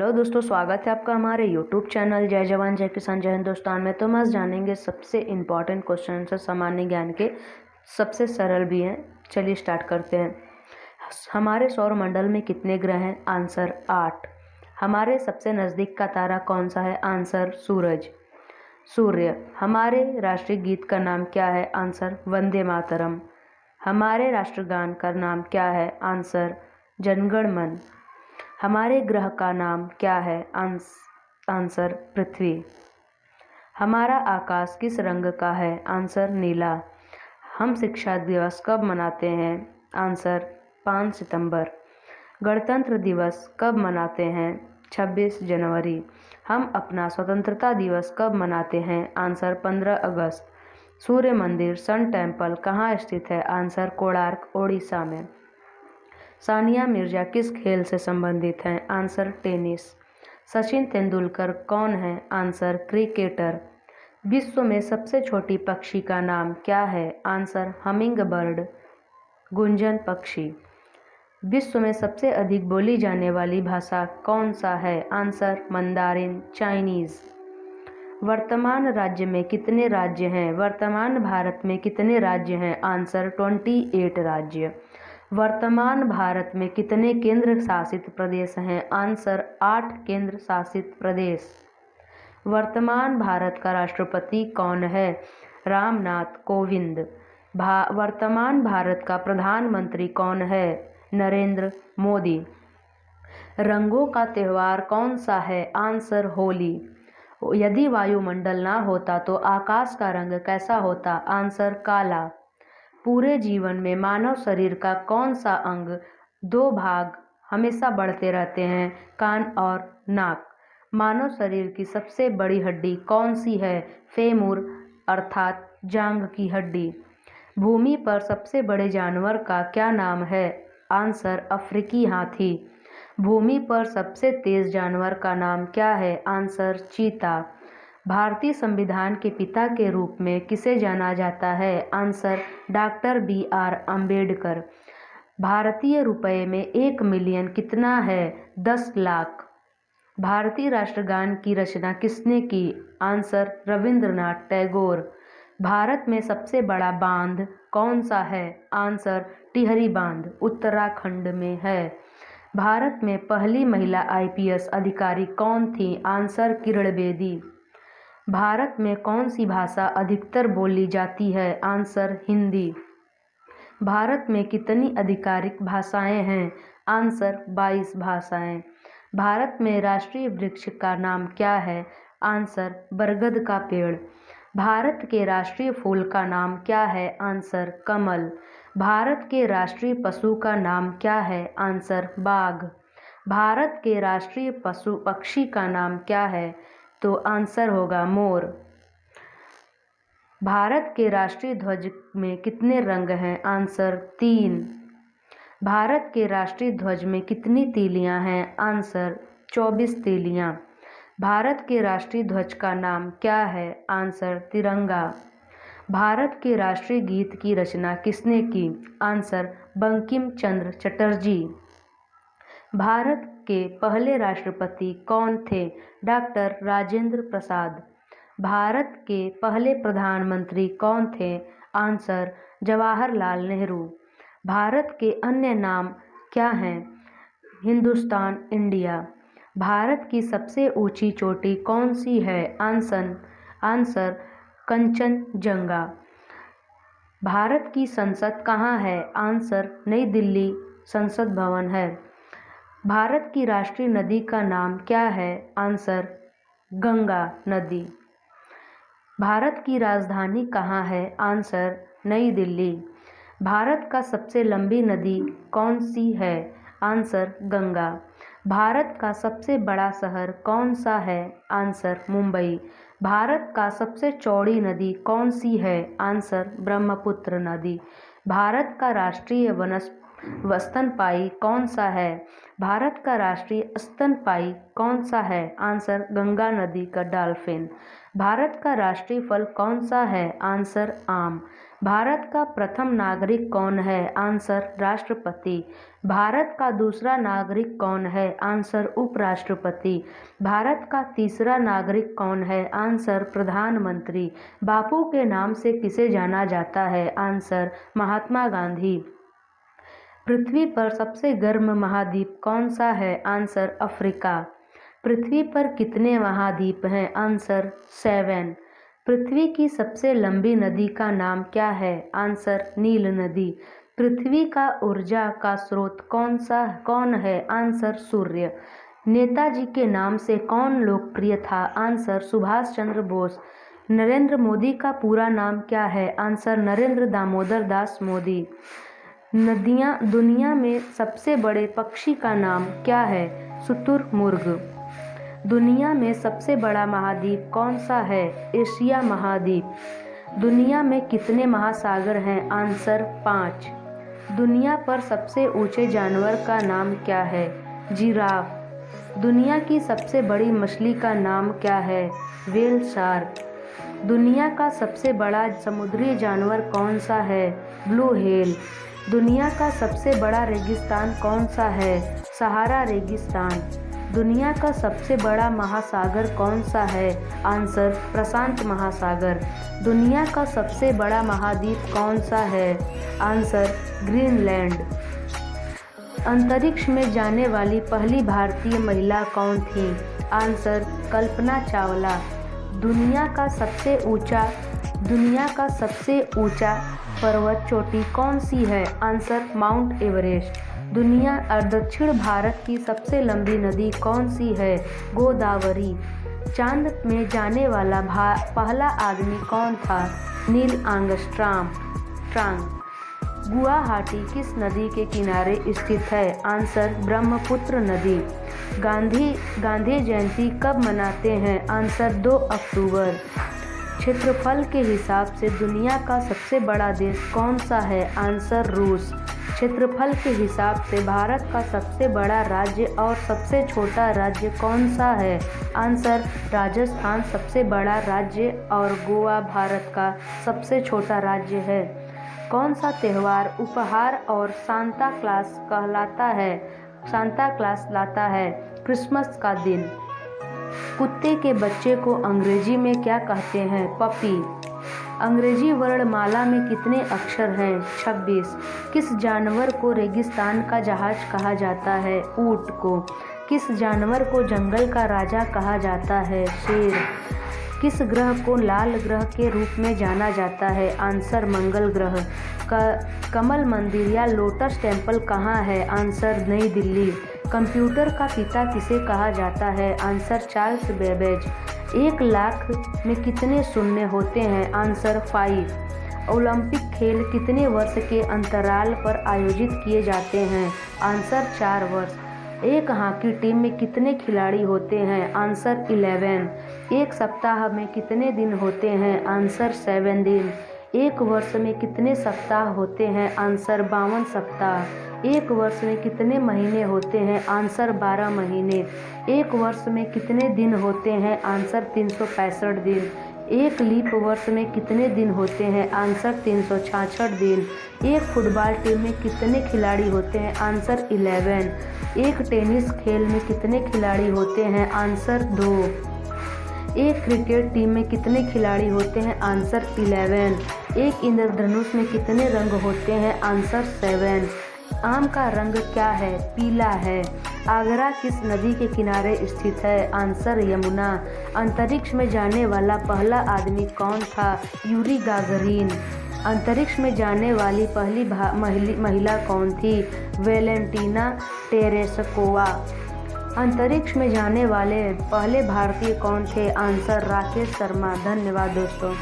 Hello दोस्तों, स्वागत है आपका हमारे यूट्यूब चैनल जय जवान जय किसान जय हिंदुस्तान में। तो हम आज जानेंगे सबसे इम्पॉर्टेंट क्वेश्चन है सामान्य ज्ञान के, सबसे सरल भी हैं। चलिए स्टार्ट करते हैं। हमारे सौर मंडल में कितने ग्रह हैं? आंसर 8। हमारे सबसे नज़दीक का तारा कौन सा है? आंसर सूर्य। हमारे राष्ट्रीय गीत का नाम क्या है? आंसर वंदे मातरम। हमारे राष्ट्रगान का नाम क्या है? आंसर जनगण मन। हमारे ग्रह का नाम क्या है? आंसर पृथ्वी। हमारा आकाश किस रंग का है? आंसर नीला। हम शिक्षा दिवस कब मनाते हैं? आंसर 5 सितंबर। गणतंत्र दिवस कब मनाते हैं? 26 जनवरी। हम अपना स्वतंत्रता दिवस कब मनाते हैं? आंसर 15 अगस्त। सूर्य मंदिर सन टेम्पल कहाँ स्थित है? आंसर कोणार्क, ओडिशा में। सानिया मिर्जा किस खेल से संबंधित हैं? Answer tennis. सचिन तेंदुलकर कौन है? Answer cricketer. विश्व में सबसे छोटी पक्षी का नाम क्या है? आंसर हमिंग बर्ड, गुंजन पक्षी। विश्व में सबसे अधिक बोली जाने वाली भाषा कौन सा है? Answer Mandarin, Chinese. वर्तमान राज्य में कितने राज्य हैं? वर्तमान भारत में कितने राज्य हैं? आंसर 28 राज्य। वर्तमान भारत में कितने केंद्र शासित प्रदेश हैं? आंसर 8 केंद्र शासित प्रदेश। वर्तमान भारत का राष्ट्रपति कौन है? रामनाथ कोविंद। वर्तमान भारत का प्रधानमंत्री कौन है? नरेंद्र मोदी। रंगों का त्यौहार कौन सा है? आंसर होली। यदि वायुमंडल ना होता तो आकाश का रंग कैसा होता? आंसर काला। पूरे जीवन में मानव शरीर का कौन सा अंग 2 भाग हमेशा बढ़ते रहते हैं? कान और नाक। मानव शरीर की सबसे बड़ी हड्डी कौन सी है? फेमूर अर्थात जांघ की हड्डी। भूमि पर सबसे बड़े जानवर का क्या नाम है? आंसर अफ्रीकी हाथी। भूमि पर सबसे तेज जानवर का नाम क्या है? आंसर चीता। भारतीय संविधान के पिता के रूप में किसे जाना जाता है? Answer doctor BR Ambedkar. भारतीय रुपये में 1 मिलियन कितना है? 10 लाख। भारतीय राष्ट्रगान की रचना किसने की? आंसर रविंद्रनाथ टैगोर। भारत में सबसे बड़ा बांध कौन सा है? आंसर टिहरी बांध, उत्तराखंड में है। भारत में पहली महिला IPS अधिकारी कौन थी? आंसर किरण बेदी। भारत में कौन सी भाषा अधिकतर बोली जाती है? आंसर हिंदी। भारत में कितनी आधिकारिक भाषाएं हैं? आंसर 22 भाषाएं। भारत में राष्ट्रीय वृक्ष का नाम क्या है? आंसर बरगद का पेड़। भारत के राष्ट्रीय फूल का नाम क्या है? आंसर कमल। भारत के राष्ट्रीय पशु का नाम क्या है? आंसर बाघ। भारत के राष्ट्रीय पक्षी का नाम क्या है? तो आंसर होगा मोर। भारत के राष्ट्रीय ध्वज में कितने रंग हैं? आंसर 3। भारत के राष्ट्रीय ध्वज में कितनी तीलियां हैं? आंसर 24 तीलियां। भारत के राष्ट्रीय ध्वज का नाम क्या है? आंसर तिरंगा। भारत के राष्ट्रीय गीत की रचना किसने की? आंसर बंकिम चंद्र चटर्जी। भारत के पहले राष्ट्रपति कौन थे? डॉक्टर राजेंद्र प्रसाद। भारत के पहले प्रधानमंत्री कौन थे? आंसर जवाहरलाल नेहरू। भारत के अन्य नाम क्या हैं? हिंदुस्तान, इंडिया। भारत की सबसे ऊंची चोटी कौन सी है? आंसर कंचनजंगा। भारत की संसद कहाँ है? आंसर नई दिल्ली संसद भवन है। भारत की राष्ट्रीय नदी का नाम क्या है? आंसर गंगा नदी। भारत की राजधानी कहाँ है? आंसर नई दिल्ली। भारत का सबसे लंबी नदी कौन सी है? आंसर गंगा। भारत का सबसे बड़ा शहर कौन सा है? आंसर मुंबई। भारत का सबसे चौड़ी नदी कौन सी है? आंसर ब्रह्मपुत्र नदी। भारत का राष्ट्रीय स्तनपायी कौन सा है? भारत का राष्ट्रीय स्तनपायी कौन सा है? आंसर गंगा नदी का डॉल्फिन। भारत का राष्ट्रीय फल कौन सा है? आंसर आम। भारत का प्रथम नागरिक कौन है? आंसर राष्ट्रपति। भारत का दूसरा नागरिक कौन है? आंसर उपराष्ट्रपति। भारत का तीसरा नागरिक कौन है? आंसर प्रधानमंत्री। बापू के नाम से किसे जाना जाता है? आंसर महात्मा गांधी। पृथ्वी पर सबसे गर्म महाद्वीप कौन सा है? Answer Africa. पृथ्वी पर कितने महाद्वीप हैं? आंसर 7। पृथ्वी की सबसे लंबी नदी का नाम क्या है? आंसर नील नदी। पृथ्वी का ऊर्जा का स्रोत कौन है? आंसर सूर्य। नेताजी के नाम से कौन लोकप्रिय था? आंसर सुभाष चंद्र बोस। नरेंद्र मोदी का पूरा नाम क्या है? आंसर नरेंद्र दामोदर दास मोदी। दुनिया में सबसे बड़े पक्षी का नाम क्या है? शुतुरमुर्ग। दुनिया में सबसे बड़ा महाद्वीप कौन सा है? एशिया महाद्वीप। दुनिया में कितने महासागर हैं? आंसर 5। दुनिया पर सबसे ऊंचे जानवर का नाम क्या है? जिराफ। दुनिया की सबसे बड़ी मछली का नाम क्या है? Whale shark. दुनिया का सबसे बड़ा समुद्री जानवर कौन सा है? Blue whale. दुनिया का सबसे बड़ा रेगिस्तान कौन सा है? सहारा रेगिस्तान। दुनिया का सबसे बड़ा महासागर कौन सा है? आंसर प्रशांत महासागर। दुनिया का सबसे बड़ा महाद्वीप कौन सा है? Answer Greenland. अंतरिक्ष में जाने वाली पहली भारतीय महिला कौन थी? आंसर कल्पना चावला। दुनिया का सबसे ऊंचा पर्वत चोटी कौन सी है? Answer mount Everest. दक्षिण भारत की सबसे लंबी नदी कौन सी है? गोदावरी। चांद में जाने वाला पहला आदमी कौन था? Neil Armstrong. गुवाहाटी किस नदी के किनारे स्थित है? आंसर ब्रह्मपुत्र नदी। गांधी जयंती कब मनाते हैं? आंसर 2 अक्टूबर। क्षेत्रफल के हिसाब से दुनिया का सबसे बड़ा देश कौन सा है? आंसर रूस। क्षेत्रफल के हिसाब से भारत का सबसे बड़ा राज्य और सबसे छोटा राज्य कौन सा है? आंसर राजस्थान सबसे बड़ा राज्य और गोवा भारत का सबसे छोटा राज्य है। कौन सा त्योहार उपहार और सांता क्लॉस लाता है? क्रिसमस का दिन। कुत्ते के बच्चे को अंग्रेजी में क्या कहते हैं? पपी। अंग्रेजी वर्णमाला में कितने अक्षर हैं? 26। किस जानवर को रेगिस्तान का जहाज कहा जाता है? ऊंट को। किस जानवर को जंगल का राजा कहा जाता है? शेर। किस ग्रह को लाल ग्रह के रूप में जाना जाता है? आंसर मंगल ग्रह। कमल मंदिर या लोटस टेम्पल कहाँ है? आंसर नई दिल्ली। कंप्यूटर का पिता किसे कहा जाता है? Answer Charles Babbage. 1 लाख में कितने शून्य होते हैं? आंसर 5। ओलंपिक खेल कितने वर्ष के अंतराल पर आयोजित किए जाते हैं? आंसर 4 वर्ष। एक हॉकी टीम में कितने खिलाड़ी होते हैं? आंसर 11। एक सप्ताह में कितने दिन होते हैं? आंसर 7 दिन। एक वर्ष में कितने सप्ताह होते हैं? आंसर 52 सप्ताह। एक वर्ष में कितने महीने होते हैं? आंसर 12 महीने। एक वर्ष में कितने दिन होते हैं? आंसर 365 दिन। एक लीप वर्ष में कितने दिन होते हैं? आंसर 366 दिन। एक फुटबॉल टीम में कितने खिलाड़ी होते हैं? आंसर 11। एक टेनिस खेल में कितने खिलाड़ी होते हैं? आंसर 2। एक क्रिकेट टीम में कितने खिलाड़ी होते हैं? आंसर 11। एक इंद्रधनुष में कितने रंग होते हैं? आंसर 7। आम का रंग क्या है? पीला है। आगरा किस नदी के किनारे स्थित है? आंसर यमुना। अंतरिक्ष में जाने वाला पहला आदमी कौन था? Yuri Gagarin. अंतरिक्ष में जाने वाली पहली महिला कौन थी? Valentina Tereshkova. अंतरिक्ष में जाने वाले पहले भारतीय कौन थे? आंसर राकेश शर्मा। धन्यवाद दोस्तों।